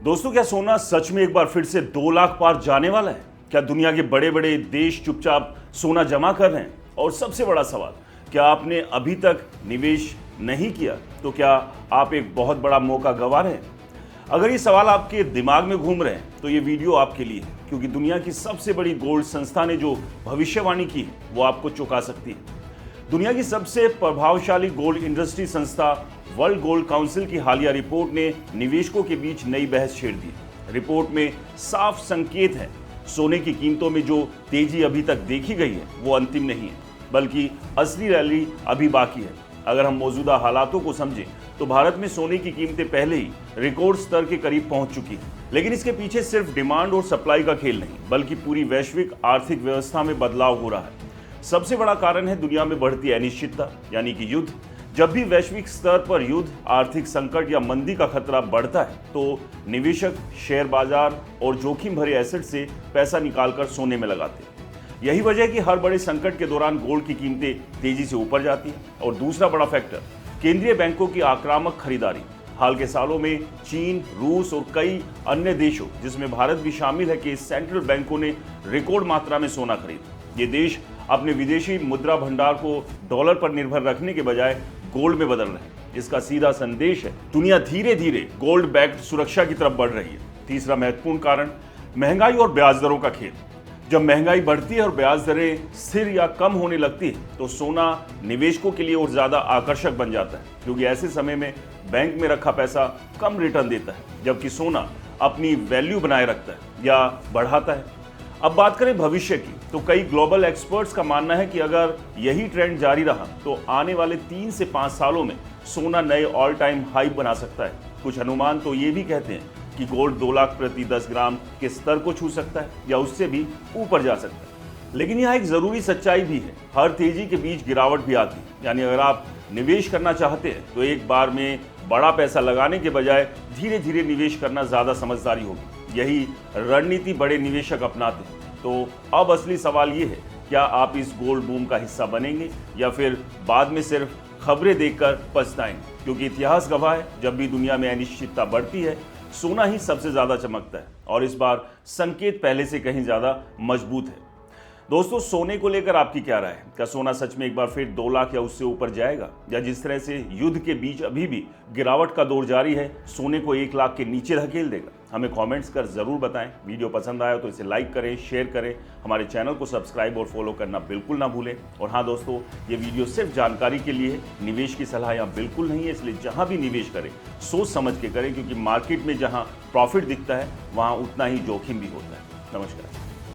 दोस्तों, क्या सोना सच में एक बार फिर से 2 लाख पार जाने वाला है? क्या दुनिया के बड़े बड़े देश चुपचाप सोना जमा कर रहे हैं? और सबसे बड़ा सवाल, क्या आपने अभी तक निवेश नहीं किया तो क्या आप एक बहुत बड़ा मौका गंवा रहे हैं? अगर ये सवाल आपके दिमाग में घूम रहे हैं तो ये वीडियो आपके लिए है, क्योंकि दुनिया की सबसे बड़ी गोल्ड संस्था ने जो भविष्यवाणी की है वो आपको चौंका सकती है। दुनिया की सबसे प्रभावशाली गोल्ड इंडस्ट्री संस्था वर्ल्ड गोल्ड काउंसिल की हालिया रिपोर्ट ने निवेशकों के बीच नई बहस छेड़ दी। रिपोर्ट में साफ संकेत है, सोने की कीमतों में जो तेजी अभी तक देखी गई है वो अंतिम नहीं है, बल्कि असली रैली अभी बाकी है। अगर हम मौजूदा हालातों को समझें तो भारत में सोने की कीमतें पहले ही रिकॉर्ड स्तर के करीब पहुंच चुकी हैं। लेकिन इसके पीछे सिर्फ डिमांड और सप्लाई का खेल नहीं, बल्कि पूरी वैश्विक आर्थिक व्यवस्था में बदलाव हो रहा है। सबसे बड़ा कारण है दुनिया में बढ़ती अनिश्चितता, यानी कि युद्ध। जब भी वैश्विक स्तर पर युद्ध, आर्थिक संकट या मंदी का खतरा बढ़ता है तो निवेशक शेयर बाजार और जोखिम भरे एसेट से पैसा निकालकर सोने में लगाते हैं। यही वजह है कि हर बड़े संकट के दौरान गोल्ड की कीमतें तेजी से ऊपर जाती हैं। और दूसरा बड़ा फैक्टर, केंद्रीय बैंकों की आक्रामक खरीदारी। हाल के सालों में चीन, रूस और कई अन्य देशों, जिसमें भारत भी शामिल है, कि सेंट्रल बैंकों ने रिकॉर्ड मात्रा में सोना खरीदा। ये देश अपने विदेशी मुद्रा भंडार को डॉलर पर निर्भर रखने के बजाय गोल्ड में बदल रहे हैं। इसका सीधा संदेश है, दुनिया धीरे धीरे गोल्ड बैक्ड सुरक्षा की तरफ बढ़ रही है। तीसरा महत्वपूर्ण कारण, महंगाई और ब्याज दरों का खेल। जब महंगाई बढ़ती है और ब्याज दरें स्थिर या कम होने लगती है तो सोना निवेशकों के लिए और ज्यादा आकर्षक बन जाता है, क्योंकि ऐसे समय में बैंक में रखा पैसा कम रिटर्न देता है, जबकि सोना अपनी वैल्यू बनाए रखता है या बढ़ाता है। अब बात करें भविष्य की, तो कई ग्लोबल एक्सपर्ट्स का मानना है कि अगर यही ट्रेंड जारी रहा तो आने वाले 3 से 5 सालों में सोना नए ऑल टाइम हाई बना सकता है। कुछ अनुमान तो ये भी कहते हैं कि गोल्ड 2 लाख प्रति 10 ग्राम के स्तर को छू सकता है या उससे भी ऊपर जा सकता है। लेकिन यहाँ एक जरूरी सच्चाई भी है, हर तेजी के बीच गिरावट भी आती है। यानी अगर आप निवेश करना चाहते हैं तो एक बार में बड़ा पैसा लगाने के बजाय धीरे धीरे निवेश करना ज्यादा समझदारी होगी। यही रणनीति बड़े निवेशक अपनाते हैं। तो अब असली सवाल ये है, क्या आप इस गोल्ड बूम का हिस्सा बनेंगे या फिर बाद में सिर्फ खबरें देखकर पछताएंगे? क्योंकि इतिहास गवाह है, जब भी दुनिया में अनिश्चितता बढ़ती है सोना ही सबसे ज्यादा चमकता है, और इस बार संकेत पहले से कहीं ज्यादा मजबूत है। दोस्तों, सोने को लेकर आपकी क्या राय है? क्या सोना सच में एक बार फिर 2 लाख या उससे ऊपर जाएगा, या जिस तरह से युद्ध के बीच अभी भी गिरावट का दौर जारी है सोने को 1 लाख के नीचे धकेल देगा? हमें कमेंट्स कर जरूर बताएं। वीडियो पसंद आया तो इसे लाइक करें, शेयर करें, हमारे चैनल को सब्सक्राइब और फॉलो करना बिल्कुल ना भूलें। और हाँ दोस्तों, ये वीडियो सिर्फ जानकारी के लिए है, निवेश की सलाह यहाँ बिल्कुल नहीं है, इसलिए जहाँ भी निवेश करें सोच समझ के करें, क्योंकि मार्केट में जहाँ प्रॉफिट दिखता है वहाँ उतना ही जोखिम भी होता है। नमस्कार।